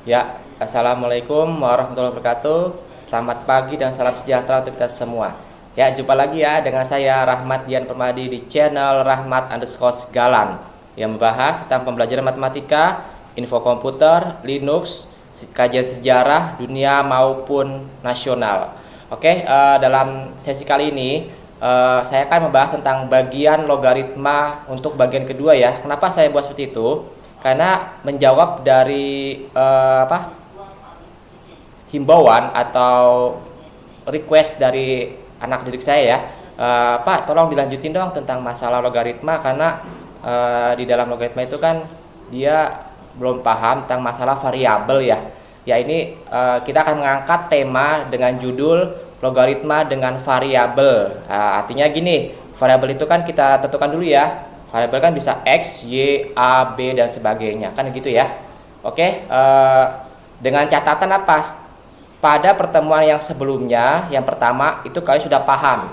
Ya, Assalamualaikum warahmatullahi wabarakatuh. Selamat pagi dan salam sejahtera untuk kita semua. Ya, jumpa lagi ya dengan saya Rahmat Dian Permadi di channel Rahmat_Galan yang membahas tentang pembelajaran matematika, info komputer, Linux, kajian sejarah dunia maupun nasional. Oke, dalam sesi kali ini saya akan membahas tentang bagian logaritma untuk bagian kedua ya. Kenapa saya buat seperti itu? Karena menjawab dari himbauan atau request dari anak didik saya ya, Pak tolong dilanjutin dong tentang masalah logaritma karena di dalam logaritma itu kan dia belum paham tentang masalah variabel ya. Ya ini kita akan mengangkat tema dengan judul logaritma dengan variabel. Artinya gini, variabel itu kan kita tentukan dulu ya. Variabel kan bisa X, Y, A, B, dan sebagainya. Kan gitu ya. Oke, dengan catatan apa? Pada pertemuan yang sebelumnya, yang pertama, itu kalian sudah paham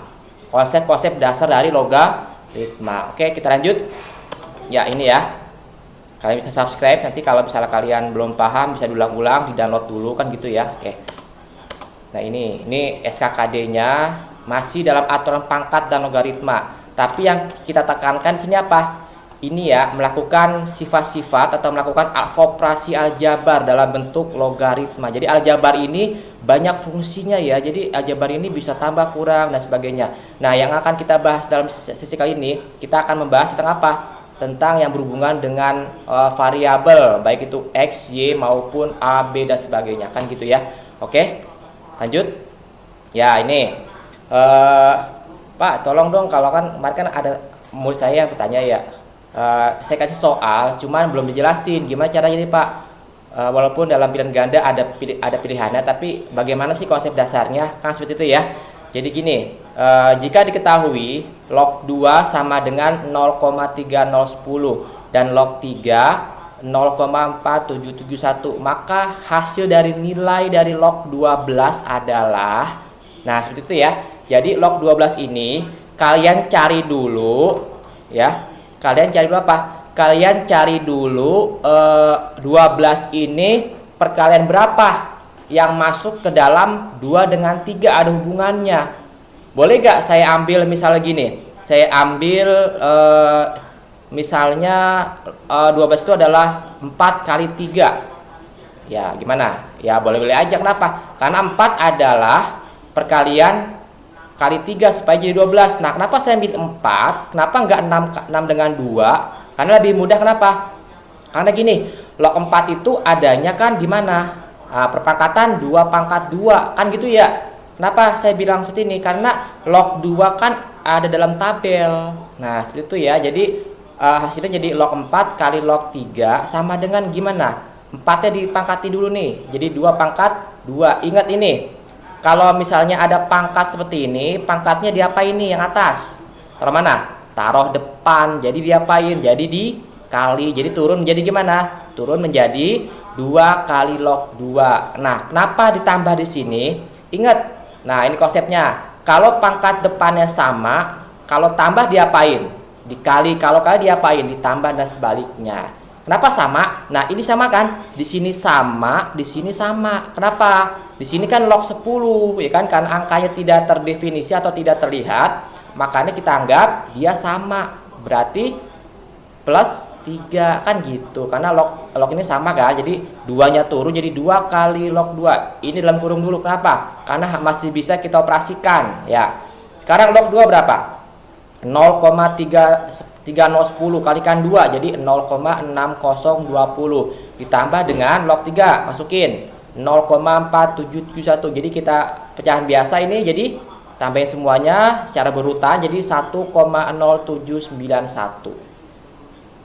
konsep-konsep dasar dari logaritma. Oke, kita lanjut. Ya, ini ya. Kalian bisa subscribe, nanti kalau misalnya kalian belum paham, bisa diulang-ulang, di-download dulu, kan gitu ya. Oke. Nah, ini SKKD-nya masih dalam aturan pangkat dan logaritma. Tapi yang kita tekankan di sini apa? Ini ya, melakukan sifat-sifat atau melakukan operasi aljabar dalam bentuk logaritma. Jadi aljabar ini banyak fungsinya ya. Jadi aljabar ini bisa tambah, kurang, dan sebagainya. Nah, yang akan kita bahas dalam sesi kali ini, kita akan membahas tentang apa? Tentang yang berhubungan dengan variabel, baik itu X, Y, maupun A, B, dan sebagainya. Kan gitu ya. Oke, lanjut. Ya, ini. Pak, tolong dong, kalau kan kemarin kan ada murid saya yang bertanya ya, saya kasih soal, cuman belum dijelasin gimana caranya nih Pak. Walaupun dalam pilihan ganda ada pilihannya, tapi bagaimana sih konsep dasarnya? Kan seperti itu ya. Jadi gini, jika diketahui log 2 sama dengan 0,3010 dan log 3 0,4771, maka hasil dari nilai dari log 12 adalah, nah seperti itu ya. Jadi log 12 ini kalian cari dulu ya. Kalian cari dulu apa? Kalian cari dulu 12 ini perkalian berapa yang masuk ke dalam 2 dengan 3 ada hubungannya. Boleh gak saya ambil misalnya gini. Saya ambil misalnya 12 itu adalah 4 kali 3. Ya gimana? Ya boleh-boleh aja, kenapa? Karena 4 adalah perkalian kali 3 supaya jadi 12. Nah, kenapa saya ambil 4? Kenapa enggak 6 dengan 2? Karena lebih mudah, kenapa? Karena gini, log 4 itu adanya kan di mana? Nah, perpangkatan 2 pangkat 2, kan gitu ya. Kenapa saya bilang seperti ini? Karena log 2 kan ada dalam tabel. Nah, seperti itu ya. Jadi hasilnya jadi log 4 kali log 3 sama dengan gimana? 4-nya dipangkati dulu nih. Jadi 2 pangkat 2. Ingat ini. Kalau misalnya ada pangkat seperti ini, pangkatnya diapain nih yang atas? Taruh mana? Taruh depan. Jadi diapain? Jadi dikali. Jadi turun menjadi gimana? Turun menjadi 2 kali log 2. Nah, kenapa ditambah di sini? Ingat. Nah, ini konsepnya. Kalau pangkat depannya sama, kalau tambah diapain? Dikali. Kalau kali diapain? Ditambah dan sebaliknya. Kenapa sama? Nah, ini sama kan? Di sini sama, di sini sama. Kenapa? Di sini kan log 10, ya kan? Karena angkanya tidak terdefinisi atau tidak terlihat, makanya kita anggap dia sama. Berarti plus 3 kan gitu. Karena log ini sama kan? Jadi 2-nya turun jadi 2 kali log 2. Ini dalam kurung dulu. Kenapa? Karena masih bisa kita operasikan, ya. Sekarang log 2 berapa? 0,3010 kalikan 2 jadi 0,6020 ditambah dengan log 3 masukin 0,4771. Jadi kita pecahan biasa ini, jadi tambahin semuanya secara berurutan jadi 1,0791.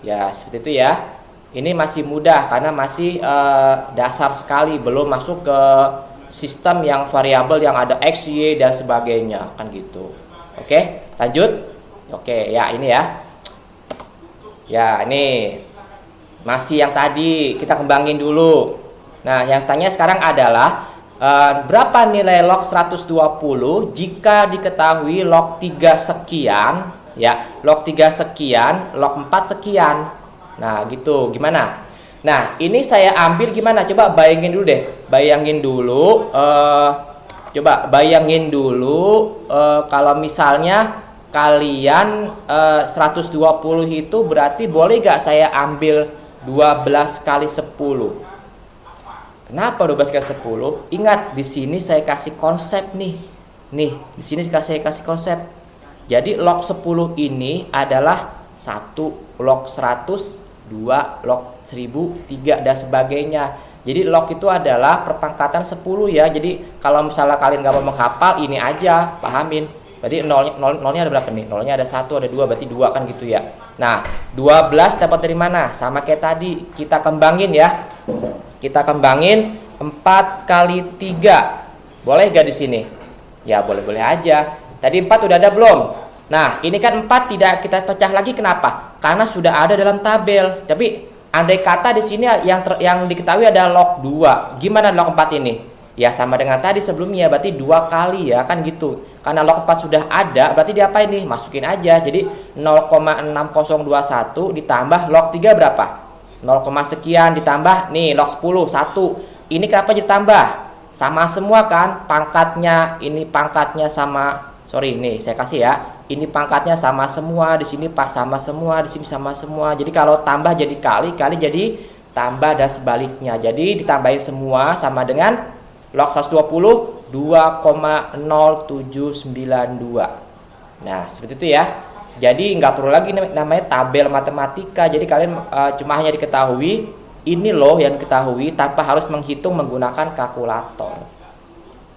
Ya seperti itu ya. Ini masih mudah karena masih dasar sekali, belum masuk ke sistem yang variabel yang ada X, Y, dan sebagainya kan gitu. Oke, lanjut. Oke, ya ini ya. Ya, ini masih yang tadi kita kembangin dulu. Nah, yang tanya sekarang adalah berapa nilai log 120 jika diketahui log 3 sekian, ya. Log 3 sekian, log 4 sekian. Nah, gitu. Gimana? Nah, ini saya ambil gimana? Coba bayangin dulu deh. Bayangin dulu. Coba bayangin dulu. Kalau misalnya kalian 120 itu berarti boleh gak saya ambil 12 kali 10? Kenapa 12 kali 10? Ingat, di sini saya kasih konsep nih. Nih, di sini saya kasih konsep. Jadi log 10 ini adalah 1 log 100, 2 log 1000, 3 dan sebagainya. Jadi log itu adalah perpangkatan 10 ya. Jadi kalau misalnya kalian nggak mau menghafal, ini aja pahamin. Berarti nolnya ada berapa nih? Nolnya ada 1, ada 2, berarti 2 kan gitu ya. Nah, 12 dapat dari mana? Sama kayak tadi, kita kembangin ya. Kita kembangin 4 kali 3. Boleh gak di sini? Ya boleh-boleh aja. Tadi 4 udah ada belum? Nah, ini kan 4 tidak kita pecah lagi, kenapa? Karena sudah ada dalam tabel. Tapi andai kata di sini yang diketahui ada log 2. Gimana log 4 ini? Ya sama dengan tadi sebelumnya, berarti 2 kali ya kan gitu. Karena log 4 sudah ada, berarti diapain nih? Masukin aja. Jadi 0,6021 ditambah log 3 berapa? 0, sekian ditambah nih log 10 1. Ini kenapa ditambah? Sama semua kan pangkatnya, ini pangkatnya sama, sorry nih saya kasih ya. Ini pangkatnya sama semua, di sini pas sama semua, di sini sama semua. Jadi kalau tambah jadi kali, kali jadi tambah dan sebaliknya. Jadi ditambahin semua sama dengan log 120 2,0792. Nah, seperti itu ya. Jadi nggak perlu lagi namanya tabel matematika. Jadi kalian cuma hanya diketahui ini loh yang diketahui tanpa harus menghitung menggunakan kalkulator.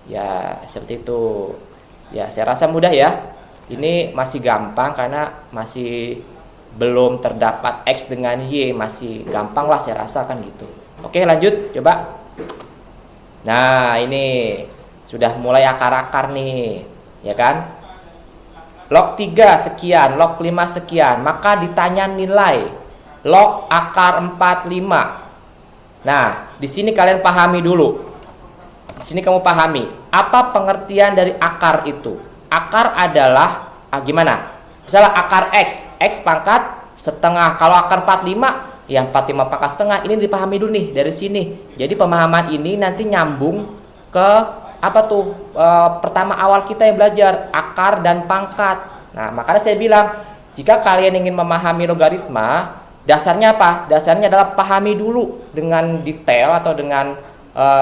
Ya seperti itu. Ya saya rasa mudah ya. Ini masih gampang karena masih belum terdapat X dengan Y. Masih gampang lah saya rasa kan gitu. Oke lanjut coba. Nah ini sudah mulai akar-akar nih ya kan. Log 3 sekian, log 5 sekian, maka ditanya nilai log akar 45. Nah, di sini kalian pahami dulu. Di sini kamu pahami apa pengertian dari akar itu. Akar adalah gimana? Misalnya akar X pangkat setengah. Kalau akar 45, ya 45 pangkat setengah. Ini dipahami dulu nih dari sini. Jadi pemahaman ini nanti nyambung ke apa tuh pertama awal kita yang belajar akar dan pangkat. Nah makanya saya bilang jika kalian ingin memahami logaritma, dasarnya apa? Dasarnya adalah pahami dulu dengan detail atau dengan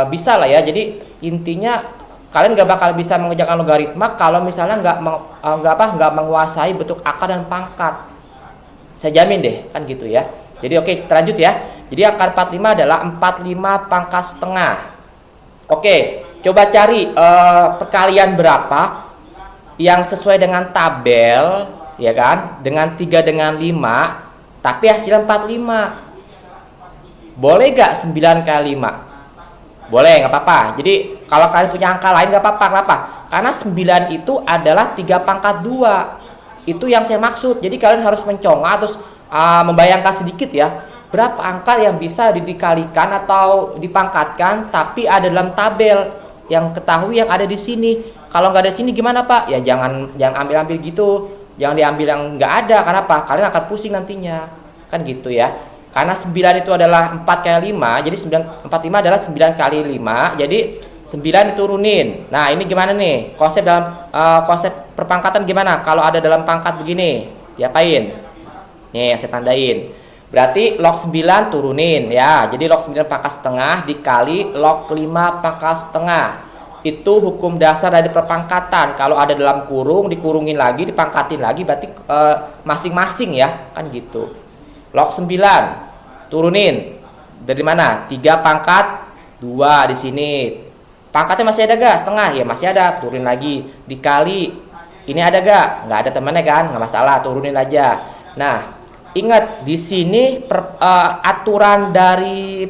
bisa lah ya. Jadi intinya kalian gak bakal bisa mengerjakan logaritma kalau misalnya nggak menguasai bentuk akar dan pangkat. Saya jamin deh kan gitu ya. Jadi oke kita lanjut ya. Jadi akar 45 adalah 45 pangkat setengah. Oke. Coba cari perkalian berapa yang sesuai dengan tabel, ya kan? Dengan 3 dengan 5, tapi hasilnya 45. Boleh gak 9 kali 5? Boleh, nggak apa-apa. Jadi kalau kalian punya angka lain nggak apa-apa. Kenapa? Karena 9 itu adalah 3 pangkat 2. Itu yang saya maksud. Jadi kalian harus menconga terus membayangkan sedikit ya. Berapa angka yang bisa dikalikan atau dipangkatkan tapi ada dalam tabel yang ketahui yang ada di sini. Kalau nggak ada di sini gimana Pak? Ya jangan ambil gitu. Jangan diambil yang nggak ada. Karena apa? Kalian akan pusing nantinya. Kan gitu ya. Karena 9 itu adalah 4 kali 5. Jadi 45 adalah 9 kali 5. Jadi 9 diturunin. Nah ini gimana nih? Konsep dalam konsep perpangkatan gimana? Kalau ada dalam pangkat begini, diapain? Nih saya tandain. Berarti log 9 turunin ya. Jadi log 9 pangkat setengah dikali log 5 pangkat setengah. Itu hukum dasar dari perpangkatan. Kalau ada dalam kurung, dikurungin lagi, dipangkatin lagi, berarti masing-masing ya. Kan gitu. Log 9 turunin. Dari mana? 3 pangkat 2 di sini. Pangkatnya masih ada gak? Setengah? Ya masih ada. Turunin lagi. Dikali. Ini ada gak? Nggak ada temannya kan? Nggak masalah. Turunin aja. Nah. Ingat di sini aturan dari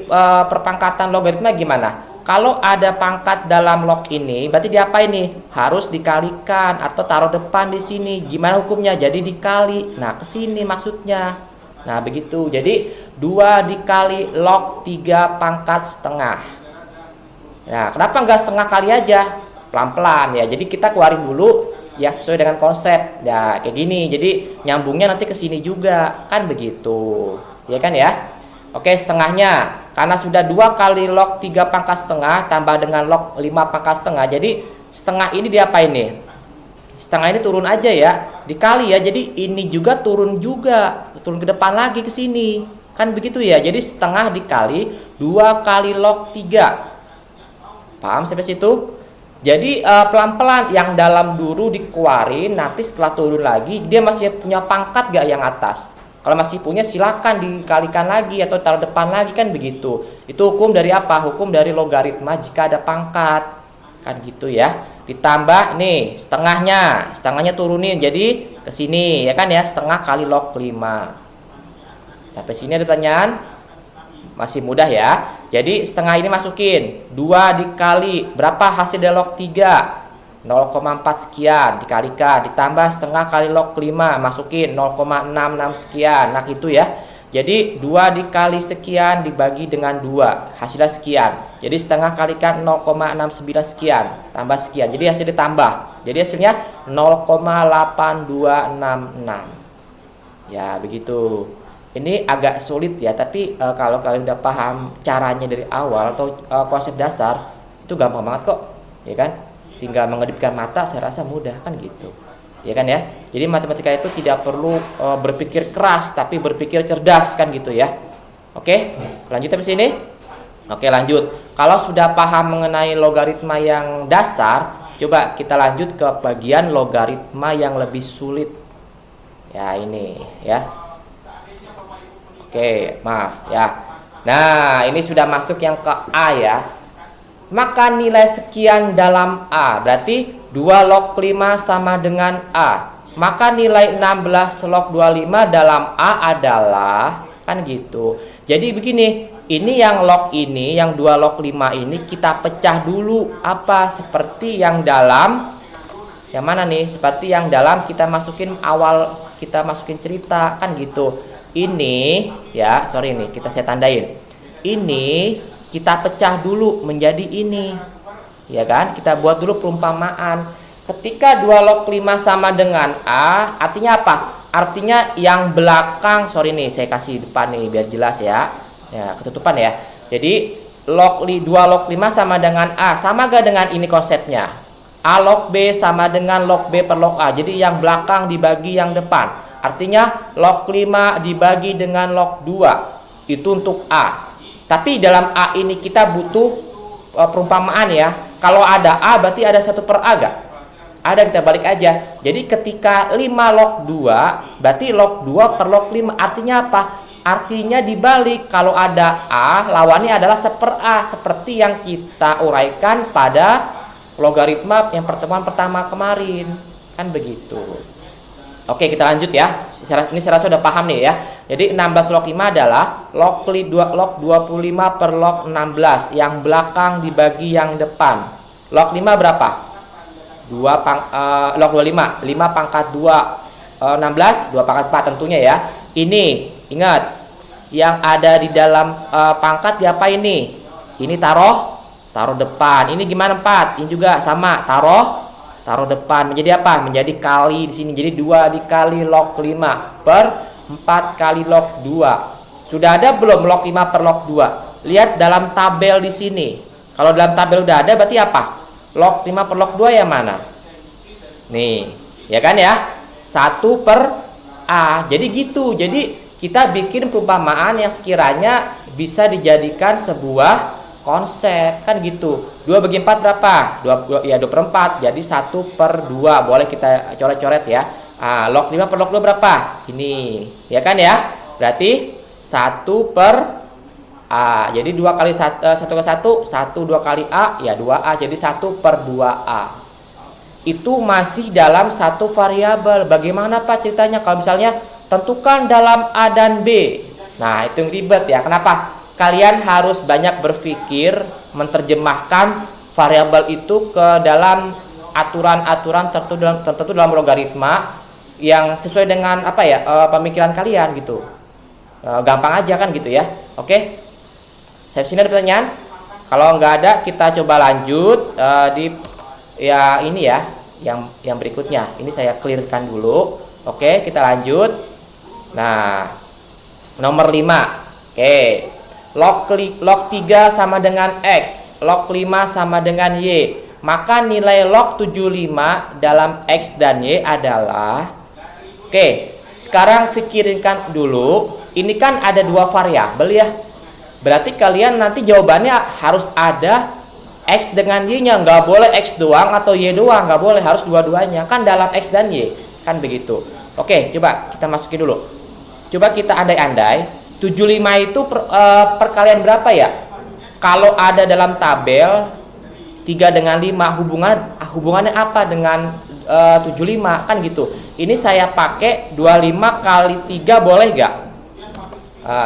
perpangkatan logaritma gimana? Kalau ada pangkat dalam log ini, berarti diapain nih? Harus dikalikan atau taruh depan di sini. Gimana hukumnya? Jadi dikali. Nah, ke sini maksudnya. Nah, begitu. Jadi 2 dikali log 3 pangkat setengah. Nah, kenapa enggak setengah kali aja? Pelan-pelan ya. Jadi kita keluarin dulu ya sesuai dengan konsep. Ya kayak gini. Jadi nyambungnya nanti ke sini juga. Kan begitu. Ya kan ya? Oke, setengahnya. Karena sudah 2 kali log 3 pangkat setengah tambah dengan log 5 pangkat setengah. Jadi setengah ini diapain nih? Setengah ini turun aja ya. Dikali ya. Jadi ini juga turun juga. Turun ke depan lagi ke sini. Kan begitu ya. Jadi setengah dikali 2 kali log 3. Paham sampai situ? Jadi pelan-pelan yang dalam dulu dikeluarin. Nanti setelah turun lagi dia masih punya pangkat gak yang atas? Kalau masih punya silakan dikalikan lagi atau taruh depan lagi, kan begitu. Itu hukum dari apa? Hukum dari logaritma jika ada pangkat. Kan gitu ya. Ditambah nih setengahnya. Setengahnya turunin jadi ke sini ya kan ya, setengah kali log 5. Sampai sini ada pertanyaan? Masih mudah ya. Jadi setengah ini masukin 2 dikali berapa hasil dari log 3? 0,4 sekian dikalikan, ditambah setengah kali log 5, masukin 0,66 sekian. Nah gitu ya. Jadi 2 dikali sekian dibagi dengan 2, hasilnya sekian. Jadi setengah kalikan 0,69 sekian, tambah sekian. Jadi hasil ditambah. Jadi hasilnya 0,8266. Ya begitu. Ini agak sulit ya, tapi kalau kalian udah paham caranya dari awal atau konsep dasar, itu gampang banget kok, ya kan? Tinggal mengedipkan mata, saya rasa mudah kan gitu, ya kan ya. Jadi matematika itu tidak perlu berpikir keras, tapi berpikir cerdas kan gitu ya. Oke, lanjut sampai sini. Oke lanjut. Kalau sudah paham mengenai logaritma yang dasar, coba kita lanjut ke bagian logaritma yang lebih sulit. Ya ini ya. Oke, maaf ya. Nah ini sudah masuk yang ke A ya. Maka nilai sekian dalam A, berarti 2 log 5 sama dengan A. Maka nilai 16 log 25 dalam A adalah, kan gitu. Jadi begini, ini yang log ini, yang 2 log 5 ini kita pecah dulu. Apa? Seperti yang dalam, yang mana nih? Seperti yang dalam kita masukin awal, kita masukin cerita, kan gitu. Ini, ya sorry nih, saya tandain. Ini kita pecah dulu menjadi ini, ya kan? Kita buat dulu perumpamaan. Ketika 2 log 5 sama dengan A, artinya apa? Artinya yang belakang, sorry nih, saya kasih depan nih biar jelas ya. Ya, ketutupan ya. Jadi 2 log 5 sama dengan A, sama gak dengan ini konsepnya? A log B sama dengan log B per log A. Jadi yang belakang dibagi yang depan. Artinya log 5 dibagi dengan log 2. Itu untuk A. Tapi dalam A ini kita butuh perumpamaan ya. Kalau ada A berarti ada 1 per A gak? Ada, kita balik aja. Jadi ketika 5 log 2 berarti log 2 per log 5. Artinya apa? Artinya dibalik. Kalau ada A lawannya adalah 1 per A. Seperti yang kita uraikan pada logaritma yang pertemuan pertama kemarin. Kan begitu. Oke, kita lanjut ya. Ini saya rasa udah paham nih ya. Jadi 16 log 5 adalah log 25 per log 16. Yang belakang dibagi yang depan. Log 5 berapa? Log 25. 5 pangkat 2 16, 2 pangkat 4 tentunya ya. Ini, ingat. Yang ada di dalam pangkat diapa ini? Ini taruh depan. Ini gimana 4? Ini juga sama, taruh depan. Menjadi apa? Menjadi kali di sini. Jadi 2 dikali log 5 per 4 kali log 2. Sudah ada belum log 5 per log 2? Lihat dalam tabel di sini. Kalau dalam tabel udah ada berarti apa? Log 5 per log 2 yang mana? Nih, ya kan ya? 1 per A. Jadi gitu. Jadi kita bikin perumpamaan yang sekiranya bisa dijadikan sebuah konsep, kan gitu. 2 bagi 4 berapa? 2 per 4. Jadi 1 per 2. Boleh kita coret-coret ya. Log 5 per log 2 berapa? Ini. Ya kan ya? Berarti 1 per A. Jadi 2 kali 1 ke 1, 1 2 kali A, ya 2A. Jadi 1 per 2A. Itu masih dalam satu variabel. Bagaimana Pak ceritanya? Kalau misalnya tentukan dalam A dan B. Nah, itu yang ribet ya. Kenapa? Kalian harus banyak berpikir menerjemahkan variabel itu ke dalam aturan-aturan tertentu dalam logaritma yang sesuai dengan apa ya, pemikiran kalian gitu. Gampang aja kan gitu ya. Oke. Saya sini ada pertanyaan? Kalau nggak ada, kita coba lanjut di ya ini ya, yang berikutnya. Ini saya clearkan dulu. Oke, kita lanjut. Nah, nomor 5. Oke. Log 3 sama dengan X, log 5 sama dengan Y. Maka nilai log 75 dalam X dan Y adalah, oke, sekarang pikirkan dulu, ini kan ada dua variabel ya. Berarti kalian nanti jawabannya harus ada X dengan Y-nya, nggak boleh X doang atau Y doang, nggak boleh, harus dua-duanya, kan dalam X dan Y, kan begitu. Oke, coba kita masukin dulu. Coba kita andai-andai, 75 itu perkalian berapa ya? Kalau ada dalam tabel 3 dengan 5, hubungannya apa dengan 75, kan gitu. Ini saya pakai 25 kali 3 boleh gak?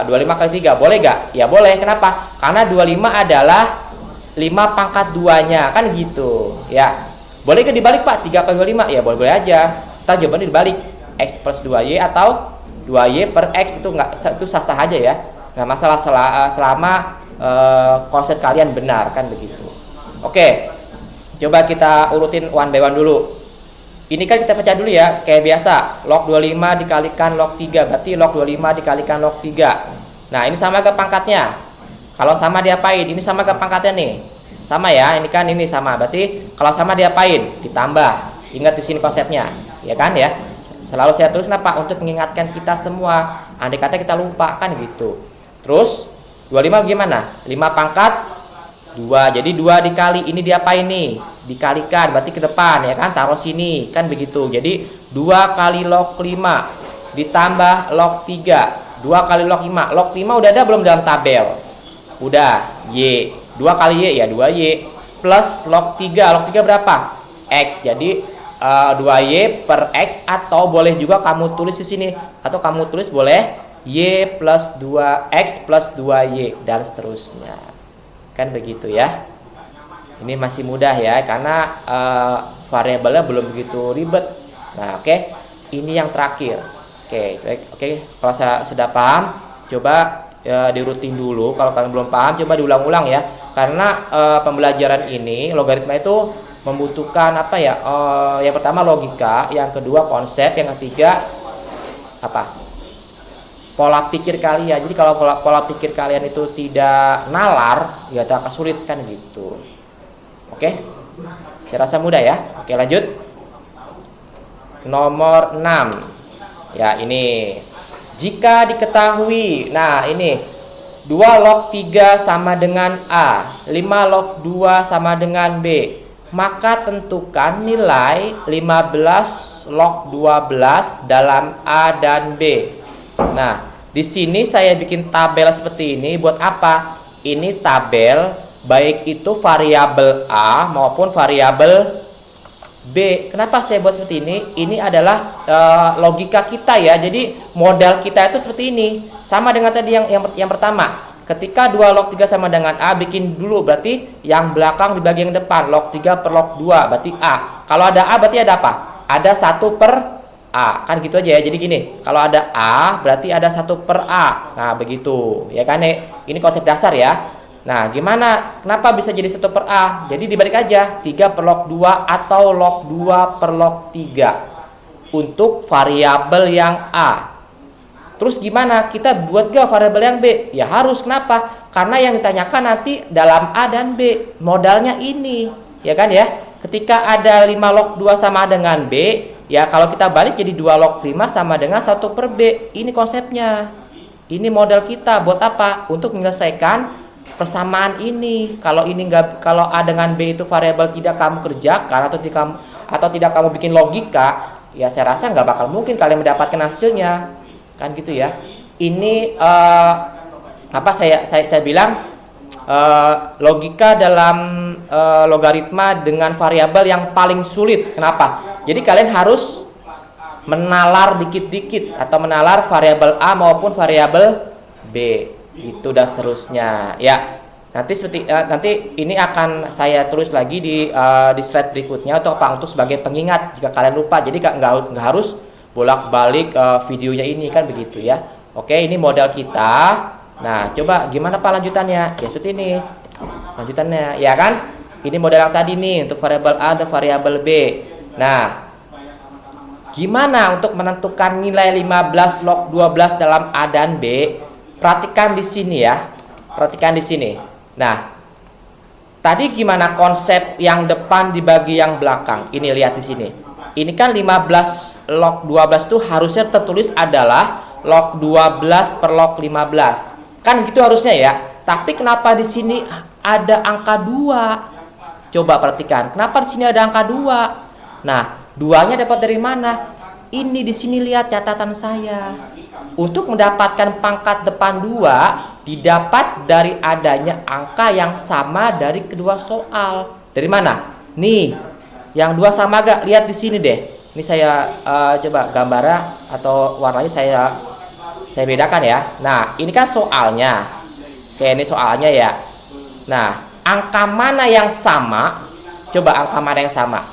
25 kali 3 boleh gak? Ya boleh, kenapa? Karena 25 adalah 5 pangkat 2-nya, kan gitu ya. Boleh ke dibalik Pak, 3 kali 25? Ya boleh-boleh aja. Kita jawabannya dibalik, X plus 2Y atau 2Y per X, itu sah-sah aja ya, nggak masalah selama konsep kalian benar, kan begitu. Oke, coba kita urutin one by one dulu. Ini kan kita pecah dulu ya, kayak biasa, log 25 dikalikan log 3, berarti log 25 dikalikan log 3. Nah, ini sama ke pangkatnya. Kalau sama diapain? Ini sama ke pangkatnya nih. Sama ya, ini kan ini sama. Berarti kalau sama diapain? Ditambah. Ingat di sini konsepnya, ya kan ya? Selalu saya tulis kenapa? Untuk mengingatkan kita semua. Andai kata kita lupa, kan gitu. Terus 25 gimana? 5 pangkat 2. Jadi 2 dikali ini diapain nih? Dikalikan, berarti ke depan ya kan, taruh sini, kan begitu. Jadi 2 kali log 5 ditambah log 3. 2 kali log 5. Log 5 udah ada belum dalam tabel? Udah. Y. 2 kali Y ya 2Y plus log 3. Log 3 berapa? X. Jadi 2Y per X, atau boleh juga kamu tulis di sini, atau kamu tulis boleh Y plus 2X plus 2Y dan seterusnya, kan begitu ya. Ini masih mudah ya, karena variabelnya belum begitu ribet. Nah oke, ini yang terakhir. Oke, kalau saya sudah paham, coba dirutin dulu. Kalau kalian belum paham, coba diulang-ulang ya, karena pembelajaran ini logaritma itu membutuhkan apa ya? Yang pertama logika, yang kedua konsep, yang ketiga apa? Pola pikir kalian. Jadi kalau pola pikir kalian itu tidak nalar, ya akan sulit, kan gitu. Oke? Saya rasa mudah ya. Oke, lanjut. Nomor 6. Ya, ini. Jika diketahui, nah ini 2 log 3 sama dengan A, 5 log 2 sama dengan B, maka tentukan nilai 15 log 12 dalam A dan B. Nah, di sini saya bikin tabel seperti ini buat apa? Ini tabel baik itu variabel A maupun variabel B. Kenapa saya buat seperti ini? Ini adalah logika kita ya. Jadi modal kita itu seperti ini. Sama dengan tadi yang pertama. Ketika 2 log 3 sama dengan A, bikin dulu, berarti yang belakang dibagi yang depan. Log 3 per log 2, berarti A. Kalau ada A, berarti ada apa? Ada 1 per A. Kan gitu aja ya. Jadi gini, kalau ada A, berarti ada 1 per A. Nah, begitu. Ya kan, Nek? Ini konsep dasar ya. Nah, gimana? Kenapa bisa jadi 1 per A? Jadi dibalik aja. 3 per log 2 atau log 2 per log 3. Untuk variabel yang A. Terus gimana? Kita buat gak variabel yang B? Ya harus. Kenapa? Karena yang ditanyakan nanti dalam A dan B. Modalnya ini. Ya kan ya? Ketika ada 5 log 2 sama dengan B, ya kalau kita balik jadi 2 log 5 sama dengan 1 per B. Ini konsepnya. Ini modal kita. Buat apa? Untuk menyelesaikan persamaan ini. Kalau A dengan B itu variabel tidak kamu kerjakan atau tidak kamu bikin logika, ya saya rasa nggak bakal mungkin kalian mendapatkan hasilnya. Kan gitu ya. Ini saya bilang logika dalam logaritma dengan variabel yang paling sulit. Kenapa? Jadi kalian harus menalar dikit-dikit atau menalar variabel A maupun variabel B, gitu dan seterusnya. Ya, nanti ini akan saya tulis lagi di slide berikutnya untuk sebagai pengingat jika kalian lupa. Jadi nggak harus bolak-balik videonya ini, kan begitu ya. Oke, ini modal kita. Nah, coba gimana Pak lanjutannya? Ya seperti ini. Lanjutannya, ya kan? Ini modal yang tadi nih untuk variabel A dan variabel B. Nah, gimana untuk menentukan nilai 15 log 12 dalam A dan B? perhatikan di sini ya. Perhatikan di sini. Nah, tadi gimana konsep yang depan dibagi yang belakang? Ini lihat di sini. Ini kan 15 log 12 tuh harusnya tertulis adalah log 12 per log 15. Kan gitu harusnya ya. Tapi kenapa di sini ada angka 2? Coba perhatikan. Kenapa di sini ada angka 2? Nah, 2-nya dapat dari mana? Ini di sini lihat catatan saya. Untuk mendapatkan pangkat depan 2 didapat dari adanya angka yang sama dari kedua soal. Dari mana? Nih, yang 2 sama gak? Lihat di sini deh. Ini saya coba gambarnya atau warnanya saya bedakan ya. Nah, ini kan soalnya. Oke, ini soalnya ya. Nah, angka mana yang sama? Coba angka mana yang sama?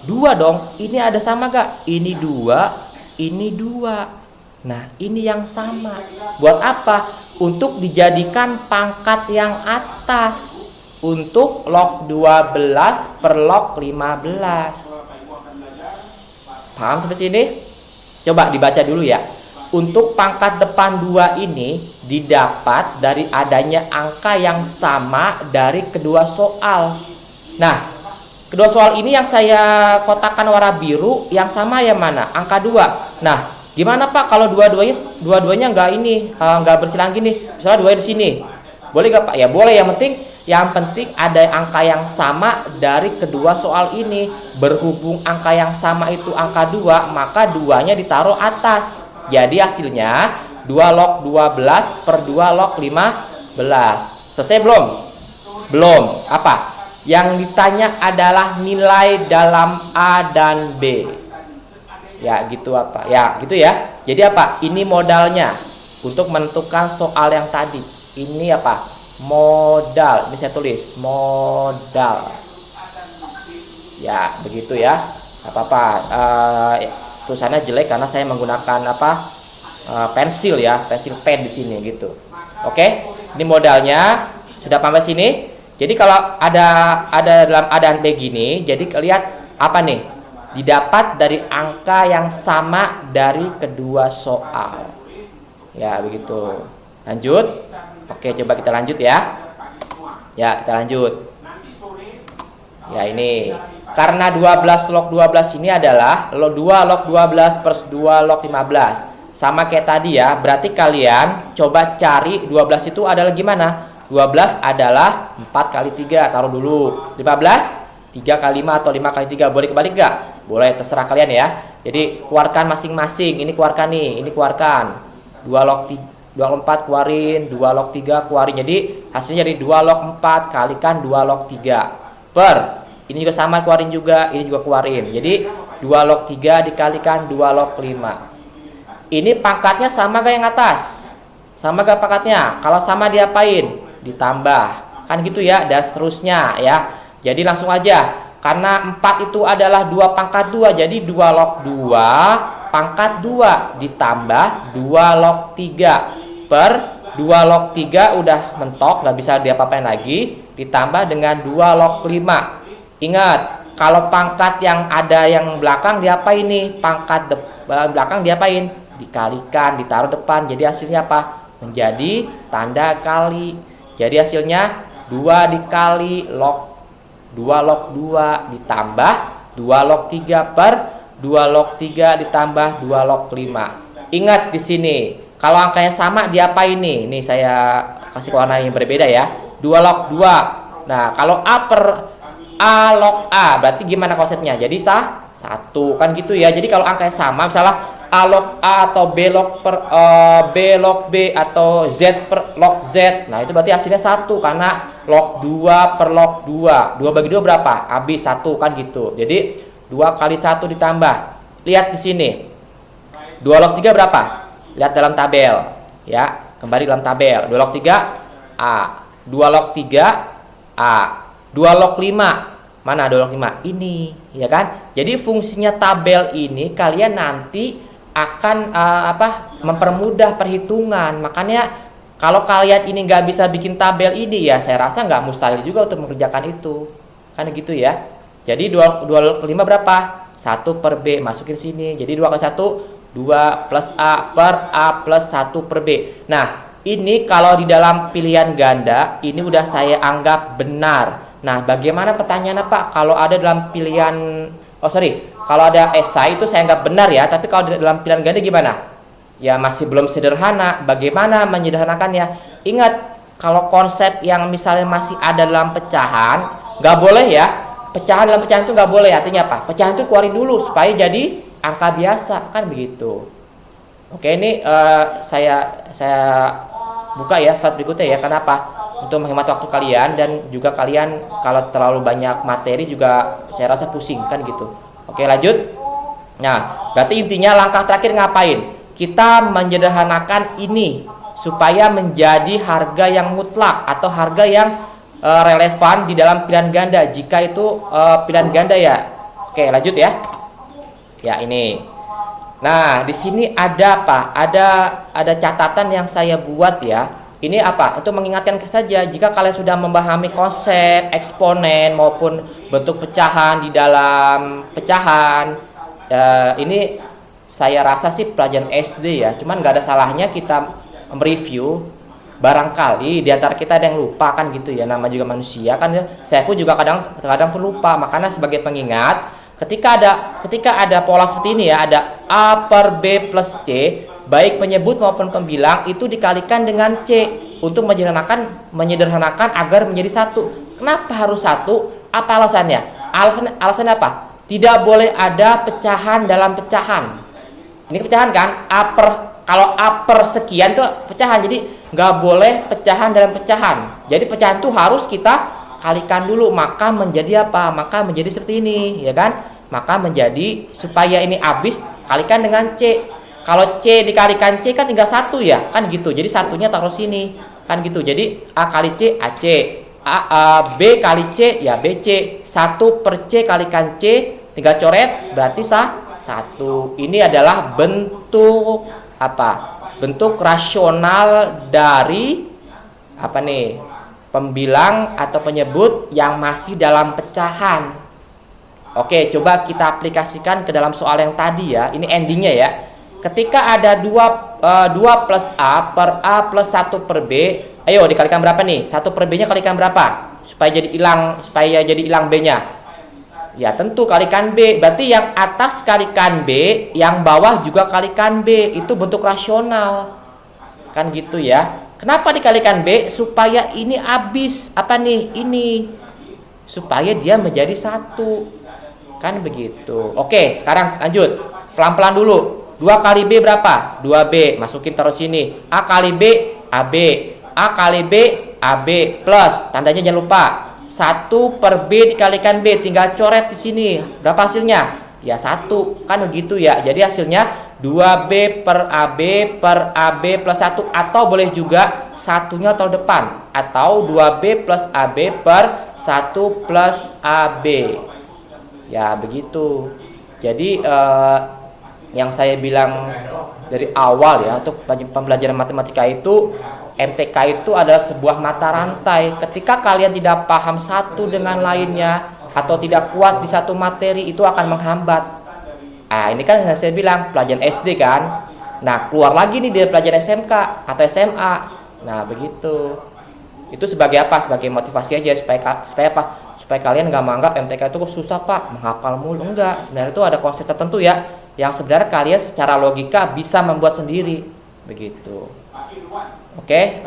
2 dong. Ini ada sama gak? Ini 2, ini 2. Nah, ini yang sama. Buat apa? Untuk dijadikan pangkat yang atas. Untuk log 12 per log 15. Paham sampai sini? Coba dibaca dulu ya. Untuk pangkat depan 2 ini didapat dari adanya angka yang sama dari kedua soal. Nah, kedua soal ini yang saya kotakkan warna biru, yang sama yang mana? Angka 2. Nah, gimana Pak kalau dua-duanya nggak bersilang gini? Misalnya 2 di sini. Boleh nggak Pak? Ya boleh, yang penting ada angka yang sama dari kedua soal ini. Berhubung angka yang sama itu angka 2, maka 2-nya ditaruh atas. Jadi hasilnya 2 log 12 per 2 log 15. Selesai belum? Belum. Apa? Yang ditanya adalah nilai dalam A dan B. Ya gitu apa? Ya gitu ya. Jadi apa? Ini modalnya untuk menentukan soal yang tadi. Ini apa? Modal. Ini saya tulis modal. Ya begitu ya. Apa-apa. Tulisannya jelek karena saya menggunakan pensil ya, pensil pen di sini gitu. Oke, ini modalnya sudah sampai sini. Jadi kalau ada dalam A dan B gini, jadi lihat apa nih? Didapat dari angka yang sama dari kedua soal. Ya begitu. Lanjut. Oke, coba kita lanjut ya. Ya kita lanjut. Ya ini. Karena 12 log 12 ini adalah 2 log 12 per 2 log 15. Sama kayak tadi ya. Berarti kalian coba cari 12 itu adalah gimana? 12 adalah 4 kali 3. Taruh dulu. 15, 3 kali 5 atau 5 kali 3. Boleh kebalik gak? Boleh, terserah kalian ya. Jadi keluarkan masing-masing. Ini keluarkan nih. Ini keluarkan. 2 log 4 keluarin. 2 log 3 keluarin. Jadi hasilnya jadi 2 log 4 kalikan 2 log 3. Per. Ini juga sama keluarin juga, ini juga keluarin. Jadi 2 log 3 dikalikan 2 log 5. Ini pangkatnya sama gak yang atas? Sama gak pangkatnya? Kalau sama diapain? Ditambah. Kan gitu ya, dan seterusnya ya. Jadi langsung aja. Karena 4 itu adalah 2 pangkat 2, jadi 2 log 2 pangkat 2 ditambah 2 log 3 per 2 log 3 udah mentok, nggak bisa diapa-apain lagi, ditambah dengan 2 log 5. Ingat, kalau pangkat yang ada yang belakang diapain nih? Pangkat belakang diapain? Dikalikan, ditaruh depan. Jadi hasilnya apa? Menjadi tanda kali. Jadi hasilnya 2 dikali log 2 log 2 ditambah 2 log 3 per 2 log 3 ditambah 2 log 5. Ingat di sini, kalau angkanya sama diapain nih? Nih saya kasih warna yang berbeda ya. 2 log 2. Nah, kalau A log A, berarti gimana konsepnya? Jadi satu kan gitu ya. Jadi kalau angkanya sama, misalnya A log A atau B log B atau Z per log Z. Nah, itu berarti hasilnya 1 karena log 2 per log 2. 2 bagi 2 berapa? Habis 1 kan gitu. Jadi 2 kali 1 ditambah. Lihat di sini. 2 log 3 berapa? Lihat dalam tabel. Ya, kembali dalam tabel. 2 log 3 A. 2 log 3 A. 2 log 5. Mana 2 log 5? Ini, ya kan? Jadi fungsinya tabel ini kalian nanti akan mempermudah perhitungan. Makanya kalau kalian ini nggak bisa bikin tabel ini, ya saya rasa nggak mustahil juga untuk mengerjakan itu. Kan gitu ya. Jadi 2 log 5 berapa? 1 per B, masukin sini. Jadi 2 kali 1 2 plus A per A plus 1 per B. Nah, ini kalau di dalam pilihan ganda ini udah saya anggap benar. Nah, bagaimana pertanyaannya Pak? Kalau ada dalam pilihan, kalau ada esai itu saya anggap benar ya. Tapi kalau dalam pilihan ganda gimana? Ya masih belum sederhana. Bagaimana menyederhanakannya? Ingat, kalau konsep yang misalnya masih ada dalam pecahan, nggak boleh ya. Pecahan dalam pecahan itu nggak boleh. Artinya apa? Pecahan itu keluarin dulu supaya jadi angka biasa, kan begitu. Oke, ini saya buka ya slide berikutnya ya. Kenapa? Untuk menghemat waktu kalian, dan juga kalian kalau terlalu banyak materi juga saya rasa pusing kan gitu. Oke, lanjut. Nah, berarti intinya langkah terakhir ngapain? Kita menyederhanakan ini supaya menjadi harga yang mutlak atau harga yang relevan di dalam pilihan ganda, jika itu pilihan ganda ya. Oke, lanjut ya. Ya, ini. Nah, di sini ada apa? Ada catatan yang saya buat ya. Ini apa? Untuk mengingatkan saja, jika kalian sudah memahami konsep eksponen maupun bentuk pecahan di dalam pecahan, ini saya rasa sih pelajaran SD ya. Cuman nggak ada salahnya kita mereview. Barangkali di antara kita ada yang lupa kan gitu ya. Nama juga manusia kan ya. Saya pun juga kadang pun lupa. Makanya sebagai pengingat, ketika ada pola seperti ini ya, ada A per B plus C, baik penyebut maupun pembilang itu dikalikan dengan C untuk menyederhanakan agar menjadi satu. Kenapa harus satu? Apa alasannya? Alasannya apa? Tidak boleh ada pecahan dalam pecahan. Ini pecahan kan? Kalau A per sekian itu pecahan, jadi nggak boleh pecahan dalam pecahan. Jadi pecahan itu harus kita kalikan dulu, maka menjadi apa? Maka menjadi seperti ini, ya kan? Maka menjadi, supaya ini habis, kalikan dengan C. Kalau C dikalikan C kan tinggal satu ya, kan gitu. Jadi satunya taruh sini, kan gitu. Jadi A kali C, AC. B kali C, ya BC. 1 per C kalikan C, tinggal coret, berarti satu. Ini adalah bentuk apa? Bentuk rasional dari apa nih? Pembilang atau penyebut yang masih dalam pecahan. Oke, coba kita aplikasikan ke dalam soal yang tadi ya. Ini endingnya ya. Ketika ada 2 plus A per A plus 1 per B, ayo dikalikan berapa nih? 1 per B nya kalikan berapa? Supaya jadi hilang B nya. Ya tentu kalikan B. Berarti yang atas kalikan B, yang bawah juga kalikan B. Itu bentuk rasional. Kan gitu ya. Kenapa dikalikan B? Supaya ini habis. Apa nih? Ini. Supaya dia menjadi satu. Kan begitu. Oke, sekarang lanjut. Pelan-pelan dulu. 2 kali B berapa? 2B. Masukin terus sini. A kali B, AB. A kali B, AB. Plus. Tandanya jangan lupa. 1 per B dikalikan B. Tinggal coret di sini. Berapa hasilnya? Ya 1. Kan begitu ya. Jadi hasilnya 2B per AB plus 1. Atau boleh juga satunya taruh depan. Atau 2B plus AB per 1 plus AB. Ya begitu. Jadi yang saya bilang dari awal ya, untuk pembelajaran matematika itu, MTK itu adalah sebuah mata rantai. Ketika kalian tidak paham satu dengan lainnya atau tidak kuat di satu materi, itu akan menghambat. Ini kan yang saya bilang pelajaran SD kan. Nah, keluar lagi nih dari pelajaran SMK atau SMA. Nah, begitu. Itu sebagai apa? Sebagai motivasi aja supaya apa? Supaya kalian nggak menganggap MTK itu kok susah Pak, menghafal mulu. Enggak, sebenarnya itu ada konsep tertentu ya, yang sebenarnya kalian secara logika bisa membuat sendiri, begitu. Oke,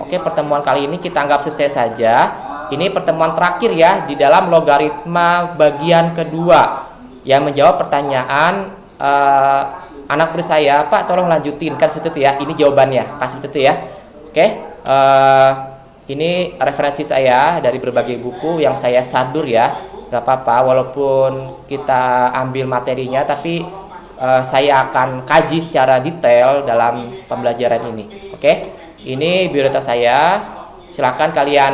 pertemuan kali ini kita anggap selesai saja. Ini pertemuan terakhir ya di dalam logaritma bagian kedua yang menjawab pertanyaan anak murid saya, Pak tolong lanjutin kan seperti itu ya. Ini jawabannya, kasih seperti itu ya. Oke, ini referensi saya dari berbagai buku yang saya sadur ya. Gak apa-apa, walaupun kita ambil materinya, tapi saya akan kaji secara detail dalam pembelajaran ini. Oke, ini biodata saya. Silakan kalian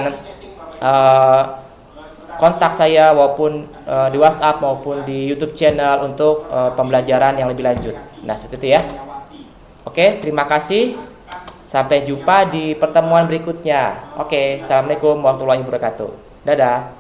kontak saya walaupun di WhatsApp maupun di YouTube channel untuk pembelajaran yang lebih lanjut. Nah, seperti itu ya. Oke, terima kasih. Sampai jumpa di pertemuan berikutnya. Oke, assalamualaikum warahmatullahi wabarakatuh. Dadah.